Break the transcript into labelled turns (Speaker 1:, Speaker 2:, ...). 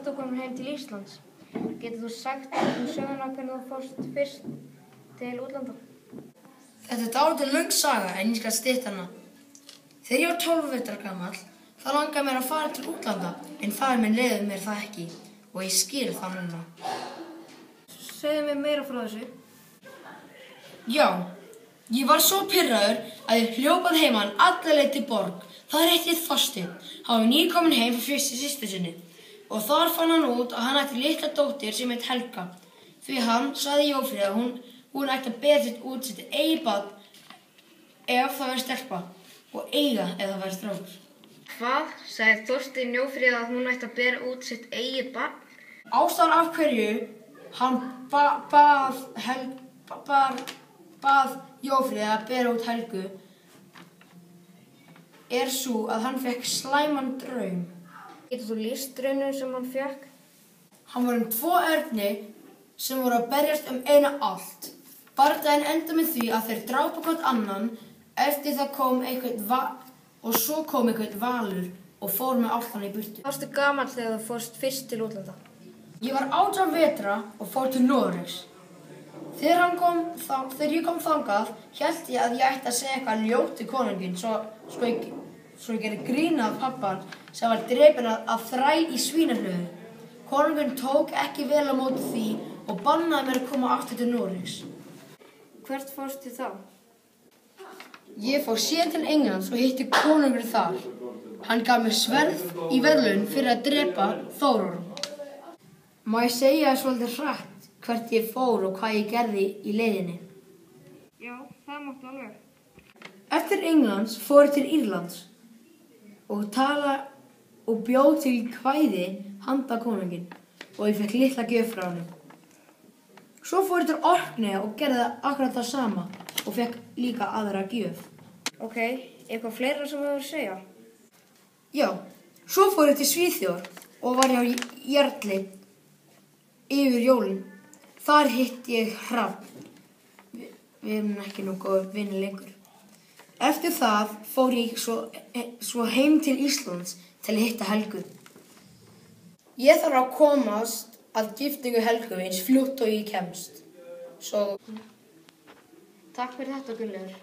Speaker 1: ert þú komin heim til Íslands. Getur þú sagt söguna hvernig þú fórst fyrst til útlanda?
Speaker 2: Þetta dálítið löng saga en ég skal stytta hana. Þegar ég var 12 vetra gamall, þá langaði mér að fara til útlanda en faðir minn leyfði mér það ekki og ég skil það núna.
Speaker 1: Segðu mér meira frá þessu.
Speaker 2: Já, ég var svo pirraður að ég hljópað heimann alla leið til borg. Það er eitt Þorsteinn. Hann var nýkominn heim frá systur sinni og þar fann hann út að hann ætti litla dóttir sem heit Helga. Því hann sagði Jófríði að hún ætti að bera sitt eigið barn ef það væri stelpa og eiga ef það væri strákur.
Speaker 1: Hvað? Sagði Þorsteinn Jófríði að hún ætti að bera út sitt eigið barn?
Speaker 2: Ástæðan af hverju hann bað Jófríði að bera út Helgu er svo að hann fekk slæman draum.
Speaker 1: Getur þú lýst draumnum sem hann fekk?
Speaker 2: Hann var 2 erni sem voru að berjast eina allt. Bardaginn endaði með því að þeir drápu hvort annan eftir það kom eitthvað valur og fór með álfana í burtu.
Speaker 1: Varstu gamall þegar þú fórst fyrst til útlanda?
Speaker 2: Ég var 18 vetra og fór til Noregs. Þegar ég kom þangað hélt ég að ég ætti að segja eitthvað ljótt til konunginn svo ég gerði grín af pabban sem var drepinn af þræl í Svínahlöðu. Konunginn tók ekki vel á móti því og bannaði mér að koma aftur til Noregs.
Speaker 1: Hvert fórstu þá?
Speaker 2: Ég fór síðan til Englands og hitti konunginn þar. Hann gaf mér sverð í verðlaun fyrir að drepa Þórorm. Má ég segja svolítið hratt hvert ég fór og hvað ég gerði í leiðinni?
Speaker 1: Já, það máttu alveg.
Speaker 2: Eftir Englands fór ég til Írlands og bjó til kvæði handa konunginn og ég fekk litla gjöf frá honum. Svo fór ég til Orkney og gerði akkurat það sama og fekk líka aðra gjöf.
Speaker 1: Ok, eitthvað fleira sem þú hefur að segja?
Speaker 2: Já, svo fór ég til Svíþjóðar og var hjá Jarli yfir jólin. Þar hitti ég Hrafn. Við erum ekki nú góðir vinir lengur. Eftir það fór ég svo heim til Íslands til að hitta Helgu. Ég þarf að komast að giftingu Helgu eins fljótt og ég kemst.
Speaker 1: Takk fyrir þetta, Gunnlaugur.